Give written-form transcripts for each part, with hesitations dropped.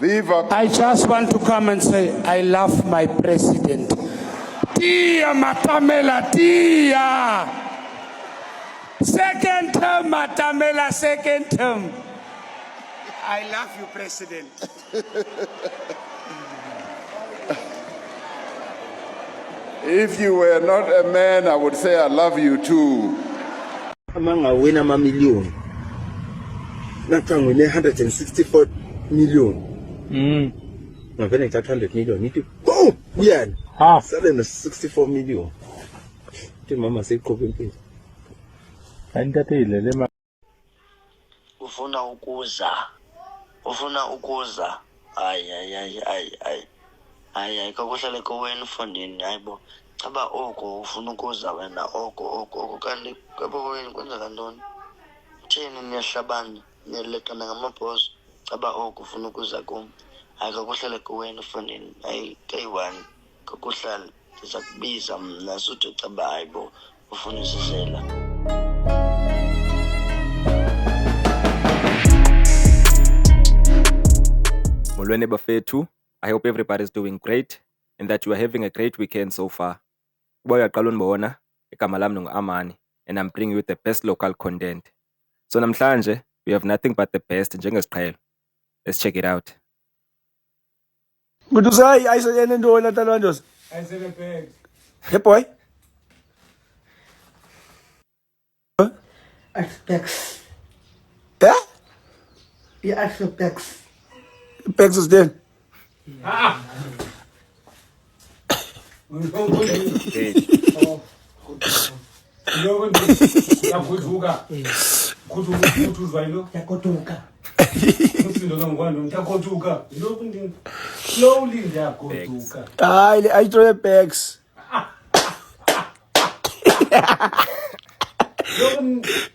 Viva. I just want to come and say, I love my president. Tia Matamela, Tia. Second term, Matamela, second term. I love you, President. If you were not a man, I would say I love you too. Among a winner, a million. Not wrong with 164 million. My very 100 million. Need to go. Yeah. Half. 64 million. The mama said, coping please. Ufuna ukuza ay kakuhlale kowena ufundini hayibo chaba oko ufuna ukuza wena oko kanti kwabowena kwenzeka ntoni utheni niyahlabana niyalekana ngamabhozo chaba oko ufuna ukuza kum hayi kakuhlale kowena ufundini hayi kayi-1 kakuhlale ndiza kubiza mna suthi chaba hayibo ufuna isizela. Molweni bafethu, I hope everybody is doing great and that you are having a great weekend so far. Uba uyaqala undibona, igama lami ngu-Amani and I'm bringing you the best local content. So namhlanje, we have nothing but the best njengesiqhelo. Let's check it out. Good to say, I said, and do it. I said, a peg. Hey, boy. Pex. Yeah? Yeah, actually Pex. Pex is dead. I throw the Pex.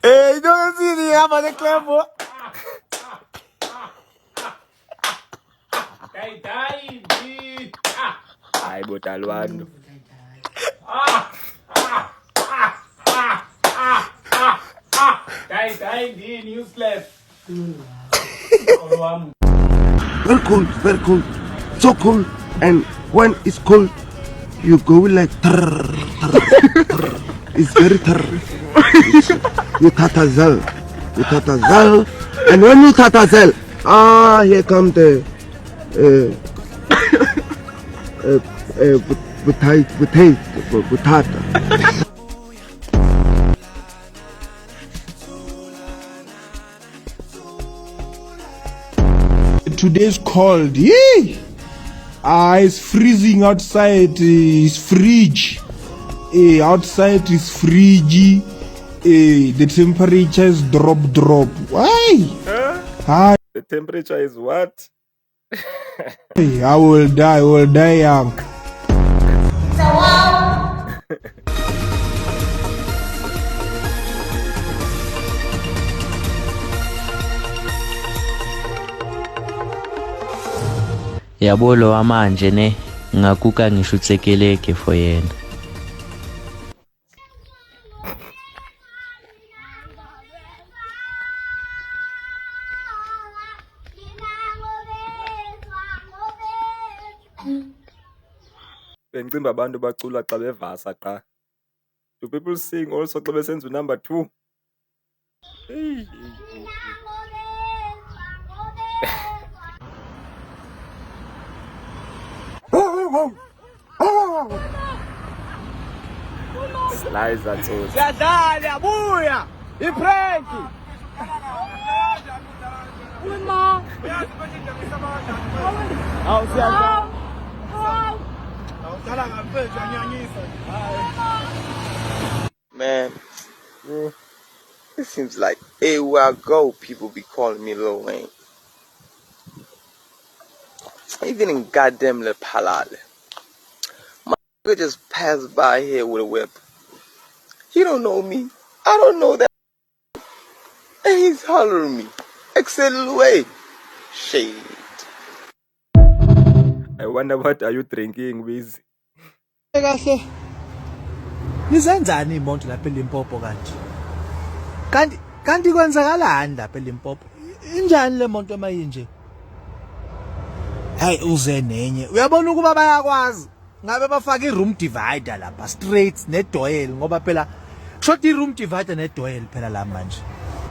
Hey, you don't see the hammer, the clever. Ay, Botalwando. Useless. Very cold, so cold. And when it's cold, you go like it's very you tatazel, and when you tatazel, here come the potato. Today's cold. Yay! It's freezing outside. It's fridge. Outside is fridgy. The temperature is drop. Why? Hi. The temperature is what? I will die young. Yabo lo manje ne ngakuka ngisho utsekeleke for yena. Bengicimba abantu bacula xa bevasa qa. Do people sing also xa besenza number 2? Slides and so. Yadala, buya! Iprenki! Man, it seems like everywhere I go, people be calling me Lil Wayne. Even in goddamn Le Palale. My nigga just passed by here with a whip. He don't know me. I don't know that. And he's hollering me. Exit Lil Wayne. Shade. I wonder what are you drinking with? Kahle. Nizenzani imonto lapha eLimpopo kanje? Kanti kwenzakalani lapha eLimpopo? Injani le monto mayinje? Hey uze nenye. Uyabona ukuba bayakwazi. Ngabe bafaka i-room divider lapha straight nedoyel ngoba phela shoti i-room divider nedoyel phela la manje.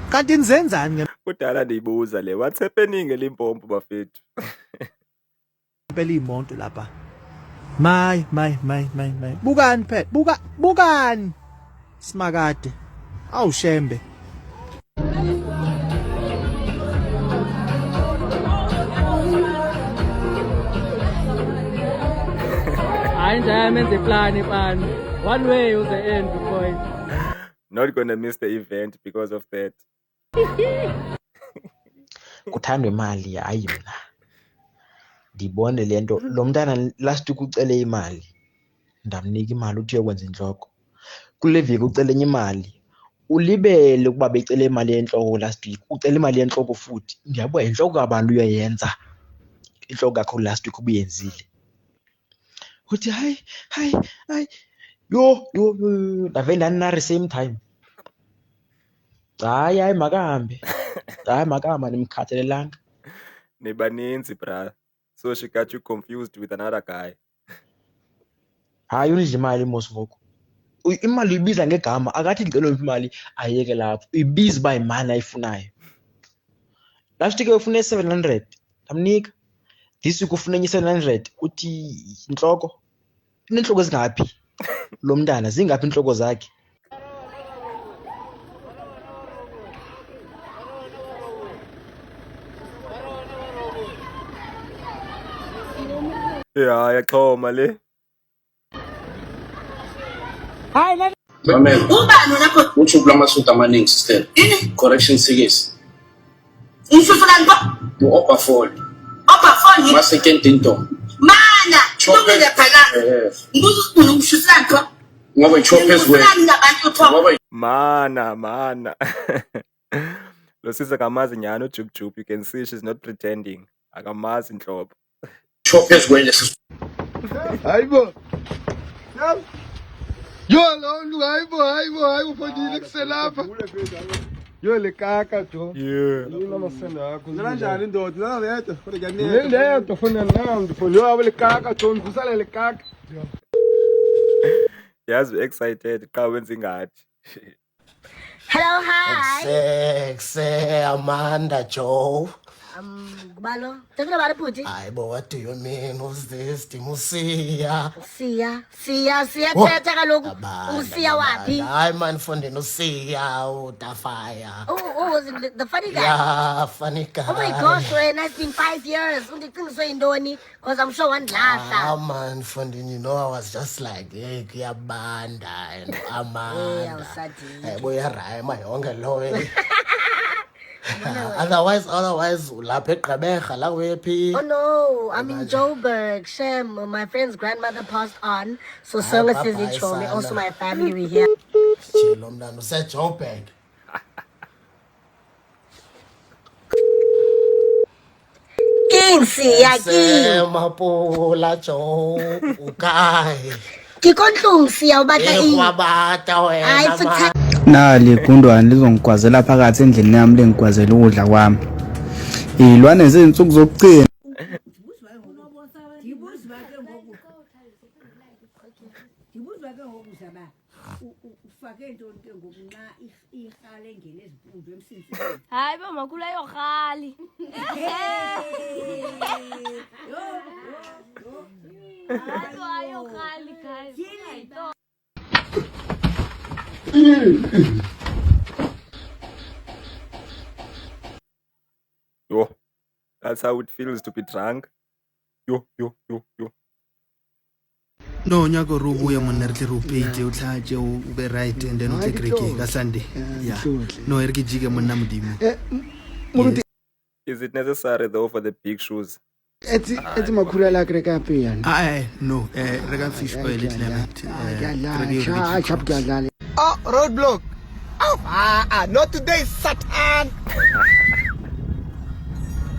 Kanti nizenzani Kudala ndiyibuza le, what's happening eLimpopo bafethu? ngempela iy'monto lapha? My. Bukani phela. Bukani. Simakade. Awushembe. One way was the end point. Not gonna miss the event because of that. Kuthandwa imali hayi mina. Ndibone lento lo mntana last week ucele imali. Ndamnika imali uthi uyokwenza inhloko. Kule viki ucela enye imali. Ulibele ukuba becela imali yenhloko last week. Ucela imali yenhloko futhi. Ndiyabuya inhloko abantu uyoyenza. Inhloko yakho last week ubuyenzile. Uthi hayi. Yo. Davele ndanari same time. Hayi makahambe. Hayi makahamba nimkhathalelanga. Nibaninzi bra. So she got you confused with another guy. Hayi unidla imali mosivoko. Imali uyibiza ngegama akathi ngicela imali ayeke lapho. Uyibiza ba imali ayifunayo. Last week ufune 700. Damnika. This week ufuna enye 700 uthi inhloko. Inhloko ezingaphi? Lo mntana zingaphi inhloko zakhe? Yeah, yaxhoma le. Ubani lapho uthi kulamasoda amaningi sister. Correction series. Insufulan ba? Upper fall. Upper fall. Masecond into. Mana, chopele phela. Ngibuza umshufulan ba? Ngoba choppers we. Mana. Lo sisa kamazi nyano jup. You can see she's not pretending. Akamazi inhlobo. Choppers we lesi. Hayibo. Yo lo hayibo fondile kuselapha. Yo le kaka jo. Yeah. Yini amasenda akho. Kanjani indoda? Lento kodwa Lento fona nami fona yo le kaka jo ngusale le kaka. Yazi excited xa wenza ingathi. Hello, hi. Sexy Amanda Joe. Kubalo. Talking about Puti. Hayi bo, what do you mean? Who's this? Timusia. Siya thetha kaloku. Usiya wapi? Hayi man mfondini usiya utafaya. Oh, was it the funny guy? Yeah, funny guy. Oh my gosh, man, it's been 5 years. Undiqiniswe yintoni? Because I'm sure wandlahla. Ah man mfondini, you know I was just like, hey, kuyabanda and Amanda. Hey, boy, yarayima yonke lo. Otherwise lapha eGqeberha la wephi? Oh no, I'm in Joburg. Shem, my friend's grandmother passed on, so services is for me. Also my family we here. Chilo mntana useJoburg. King Siya King. Mapula Jo ukai. Ke kontlong Siya o batla eng? Ekwabata wena. Hayi futhi Nali igundwane lizongigwazela phakathi endlini yami lengigwazela ukudla kwami. Izilwane zensuku zokugcina. Hayi ba makhulu ayokhali. Ayokhali guys. Yo, that's how it feels to be drunk. Yo. No nyako ro buya monna re tle ro pete o tlhaje o be right and then o tle kreke ka Sunday. Yeah. No re ke jike monna modimo. Is it necessary though for the big shoes? It's makhula la kreka pe yana. No, re ka fish oil le lemon. Oh, roadblock. Oh, not today, Satan.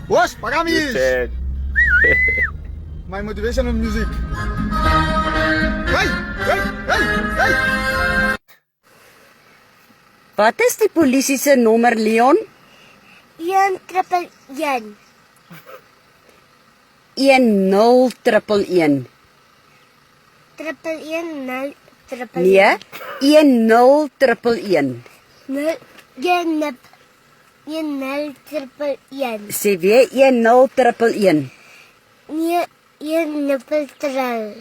Wash, pagami. Dead. My motivational music. Hey. Wat is die polisie se nommer, Leon? 111. 1011. Triple 1 triple Nee, 1011. 1 triple 1. Sê weer 1011. Nee, 1 triple.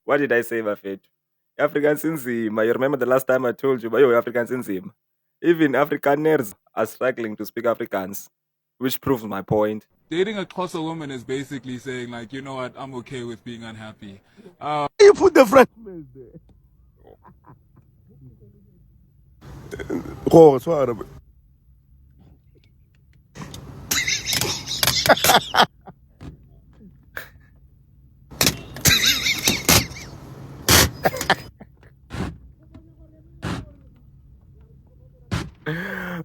What did I say, Bafethu? Afrikaans inzima. You remember the last time I told you about your Afrikaans inzima? Even Afrikaners are struggling to speak Afrikaans, which proves my point. Dating a Xhosa woman is basically saying, like, you know what, I'm okay with being unhappy. You put the French there. Oh, sorry.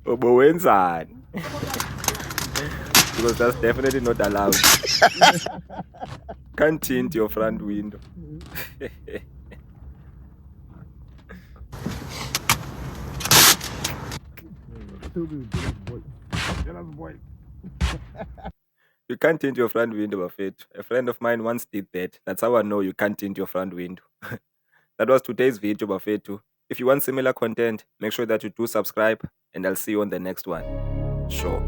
Obowenzani? Because that's definitely not allowed. Can't tint your front window. You can't tint your front window, Bafethu. A friend of mine once did that. That's how I know you can't tint your front window. That was today's video, Bafethu. If you want similar content, make sure that you do subscribe, and I'll see you on the next one. Sure.